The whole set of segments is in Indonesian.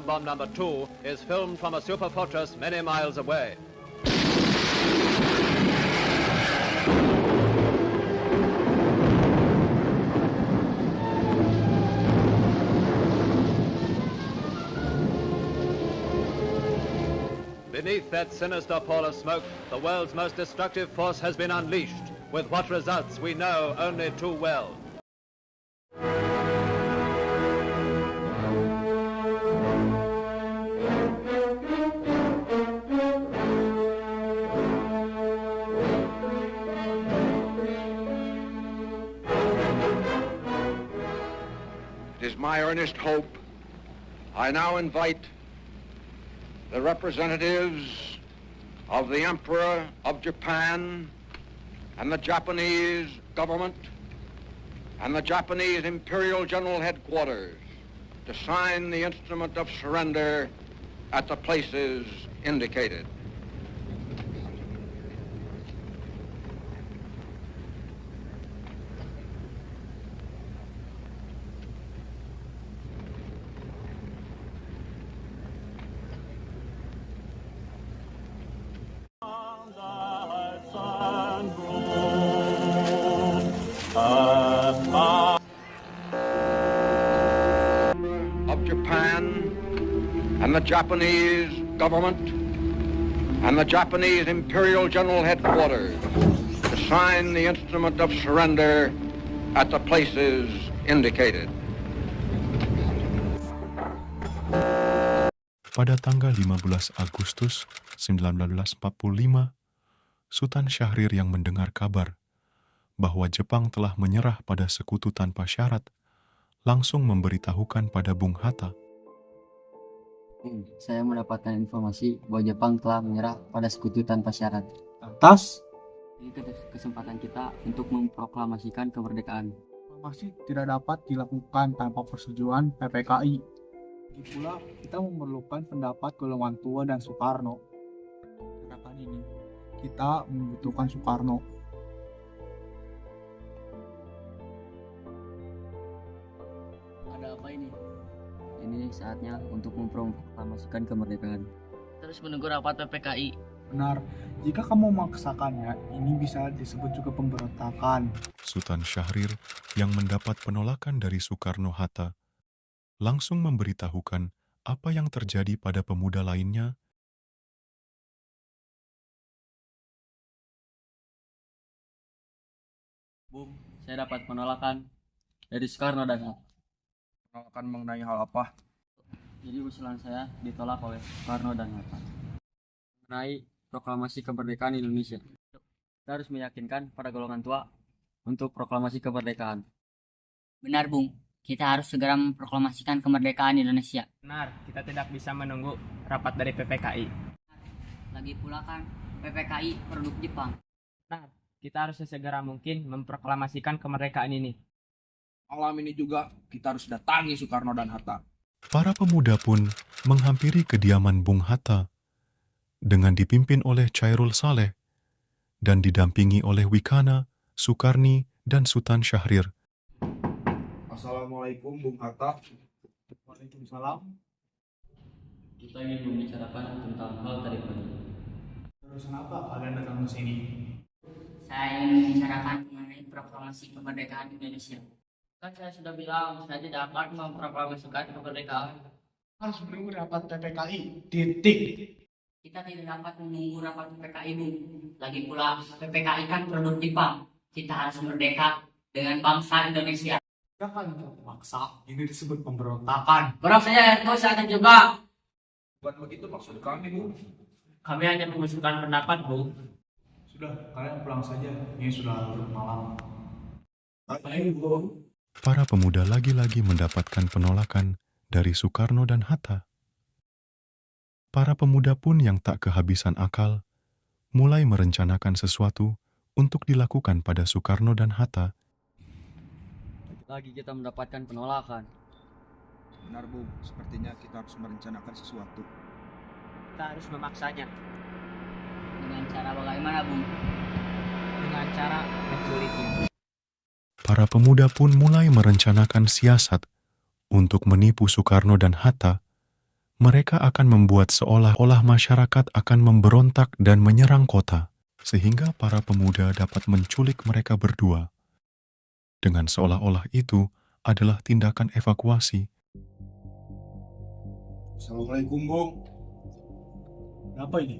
atom bomb number 2 is filmed from a super fortress many miles away. Beneath that sinister pall of smoke, the world's most destructive force has been unleashed, with what results we know only too well. It is my earnest hope I now invite the representatives of the Emperor of Japan and the Japanese government and the Japanese Imperial General Headquarters to sign the instrument of surrender at the places indicated. Of Japan and the Japanese government and the Japanese Imperial General Headquarters to sign the instrument of surrender at the places indicated. Pada tanggal 15 Agustus 1945, Sultan Syahrir yang mendengar kabar bahwa Jepang telah menyerah pada sekutu tanpa syarat, langsung memberitahukan pada Bung Hatta. Saya mendapatkan informasi bahwa Jepang telah menyerah pada sekutu tanpa syarat. Atas, Ini kesempatan kita untuk memproklamasikan kemerdekaan. proklamasi tidak dapat dilakukan tanpa persetujuan PPKI. Lagi pula, kita memerlukan pendapat golongan tua dan Soekarno. Gerakan ini, kita membutuhkan Soekarno. Ada apa ini? Ini saatnya untuk memproklamasikan kemerdekaan. Terus menunggu rapat PPKI. Benar, jika kamu memaksakannya, ini bisa disebut juga pemberontakan. Sultan Syahrir yang mendapat penolakan dari Soekarno-Hatta langsung memberitahukan apa yang terjadi pada pemuda lainnya. Bung, saya dapat penolakan dari Soekarno dan Hatta. Penolakan mengenai hal apa? Jadi usulan saya ditolak oleh Soekarno dan Hatta. Mengenai proklamasi kemerdekaan Indonesia. Kita harus meyakinkan pada golongan tua untuk proklamasi kemerdekaan. Benar, Bung. Kita harus segera memproklamasikan kemerdekaan Indonesia. Benar, kita tidak bisa menunggu rapat dari PPKI. Lagi pula kan PPKI produk Jepang. Benar, kita harus sesegera mungkin memproklamasikan kemerdekaan ini. Malam ini juga kita harus datangi Soekarno dan Hatta. Para pemuda pun menghampiri kediaman Bung Hatta dengan dipimpin oleh Chairul Saleh dan didampingi oleh Wikana, Sukarni, dan Sultan Syahrir. Assalamualaikum Bung Hatta. Waalaikumsalam. Kita ingin membicarakan tentang hal tadi pagi. Terusan apa kalian datang ke sini? Saya ingin membicarakan mengenai proklamasi kemerdekaan Indonesia. Kan saya sudah bilang, saya tidak akan memproklamasikan kemerdekaan. Harus menunggu rapat PPKI. Titik. Kita tidak dapat menunggu rapat PPKI, Bung. Lagi pula PPKI kan produk Jepang. Kita harus merdeka dengan bangsa Indonesia. Jika kalian terpaksa, ini disebut pemberontakan. Bro, saya RKO saat juga. Bukan begitu maksud kami, Bu. Kami hanya mengusulkan pendapat, Bung. Sudah, kalian pulang saja. Ini sudah larut malam. Ayo, Bu. Para pemuda lagi-lagi mendapatkan penolakan dari Soekarno dan Hatta. Para pemuda pun yang tak kehabisan akal mulai merencanakan sesuatu untuk dilakukan pada Soekarno dan Hatta. Lagi kita mendapatkan penolakan. Benar, Bu. Sepertinya kita harus merencanakan sesuatu. Kita harus memaksanya Dengan cara bagaimana, Bung? dengan cara menculiknya. Para pemuda pun mulai merencanakan siasat untuk menipu Soekarno dan Hatta mereka akan membuat seolah-olah masyarakat akan memberontak dan menyerang kota, sehingga para pemuda dapat menculik mereka berdua. Dengan seolah-olah itu adalah tindakan evakuasi. Assalamualaikum, Bung. Apa ini?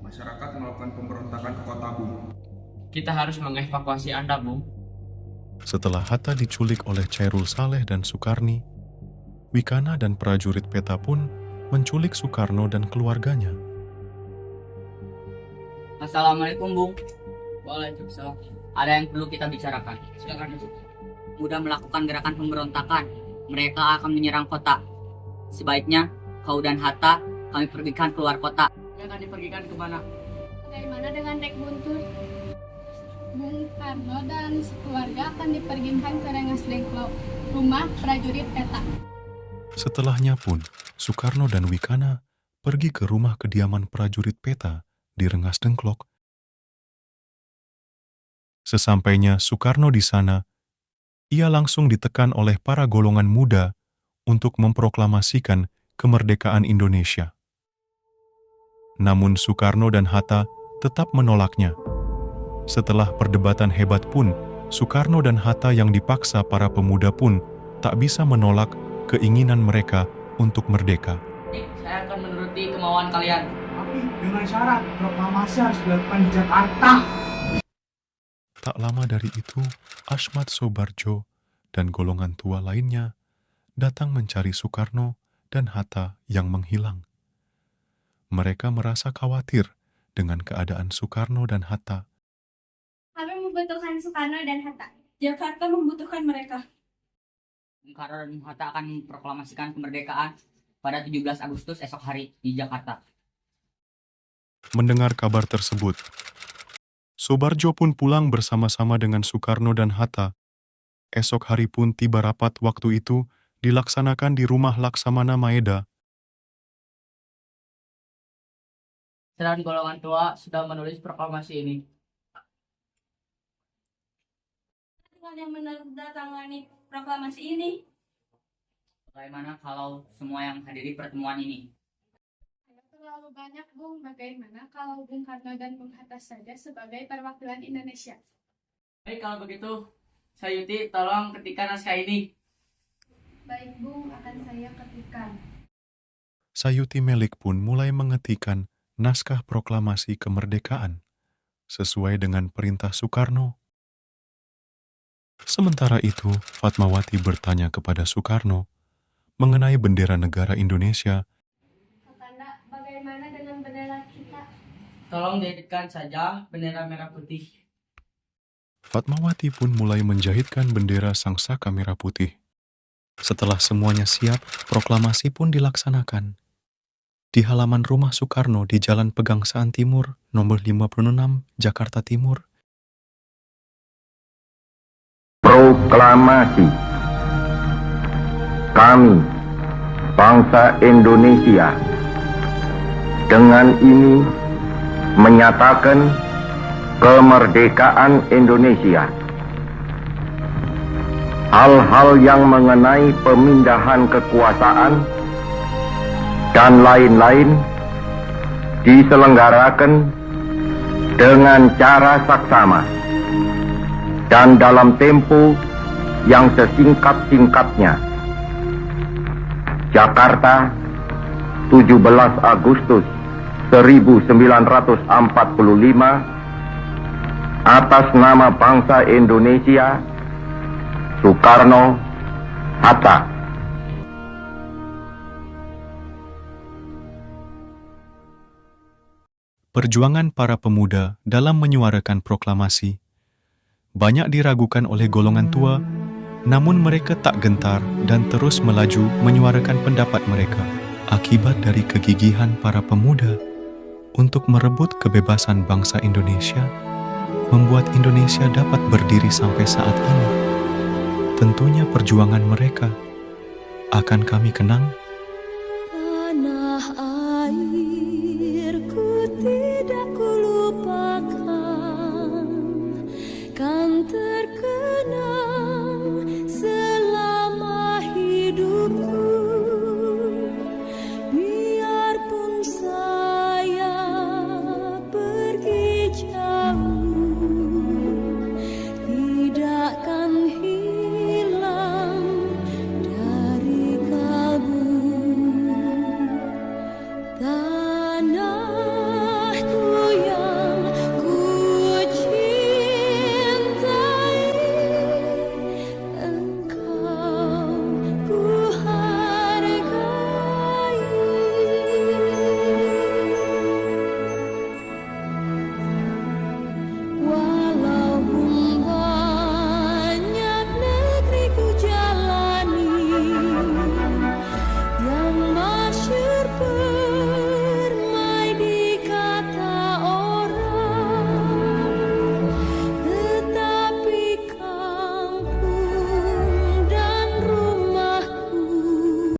Masyarakat melakukan pemberontakan ke kota, Bung. Kita harus mengevakuasi Anda, Bung. Setelah Hatta diculik oleh Chairul Saleh dan Sukarni, Wikana dan prajurit Peta pun menculik Sukarno dan keluarganya. Assalamualaikum, Bung. Waalaikumsalam. Ada yang perlu kita bicarakan. Silakan. Mudah melakukan gerakan pemberontakan. Mereka akan menyerang kota. Sebaiknya kau dan Hatta kami pergikan keluar kota. Yang akan dipergikan kemana? Bagaimana dengan Dek Buntur? Bung Karno dan sekeluarga akan dipergikan ke Rengas Dengklok, rumah prajurit Peta. Setelahnya pun, Sukarno dan Wikana pergi ke rumah kediaman prajurit Peta di Rengas Dengklok. Sesampainya Sukarno di sana, ia langsung ditekan oleh para golongan muda untuk memproklamasikan kemerdekaan Indonesia. Namun Sukarno dan Hatta tetap menolaknya. Setelah perdebatan hebat pun, Sukarno dan Hatta yang dipaksa para pemuda pun tak bisa menolak keinginan mereka untuk merdeka. Saya akan menuruti kemauan kalian. Tapi dengan syarat proklamasi harus dilakukan di Jakarta. Tak lama dari itu, Asmat Sobarjo dan golongan tua lainnya datang mencari Sukarno dan Hatta yang menghilang. Mereka merasa khawatir dengan keadaan Sukarno dan Hatta. Kami membutuhkan Soekarno dan Hatta. Jakarta membutuhkan mereka. Bung Karno dan Hatta akan memproklamasikan kemerdekaan pada 17 Agustus esok hari di Jakarta. Mendengar kabar tersebut, Sobarjo pun pulang bersama-sama dengan Sukarno dan Hatta. Esok hari pun tiba rapat waktu itu dilaksanakan di rumah Laksamana Maeda. Dan golongan tua sudah menulis proklamasi ini. Dengan yang menandatangani proklamasi ini. Bagaimana kalau semua yang hadiri pertemuan ini? Terlalu banyak, Bung. Bagaimana kalau Bung Karno dan Bung Hatta saja sebagai perwakilan Indonesia? Baik, kalau begitu, Sayuti tolong ketikkan naskah ini. Baik, Bung. Akan saya ketikkan. Sayuti Melik pun mulai mengetikkan naskah proklamasi kemerdekaan sesuai dengan perintah Soekarno. Sementara itu, Fatmawati bertanya kepada Soekarno mengenai bendera negara Indonesia. Kakanda, bagaimana dengan bendera kita? Tolong jadikan saja bendera merah putih. Fatmawati pun mulai menjahitkan bendera Sangsaka merah putih. Setelah semuanya siap, proklamasi pun dilaksanakan. Di halaman rumah Soekarno di Jalan Pegangsaan Timur, nomor 56, Jakarta Timur. Proklamasi. Kami, bangsa Indonesia, dengan ini menyatakan kemerdekaan Indonesia. Hal-hal yang mengenai pemindahan kekuasaan dan lain-lain diselenggarakan dengan cara saksama dan dalam tempo yang sesingkat-singkatnya. Jakarta, 17 Agustus 1945, atas nama bangsa Indonesia, Soekarno, Hatta. Perjuangan para pemuda dalam menyuarakan proklamasi banyak diragukan oleh golongan tua, namun mereka tak gentar dan terus melaju menyuarakan pendapat mereka. Akibat dari kegigihan para pemuda untuk merebut kebebasan bangsa Indonesia, membuat Indonesia dapat berdiri sampai saat ini. Tentunya perjuangan mereka akan kami kenang. Tanah airku tidak kulupakan, kan terkenal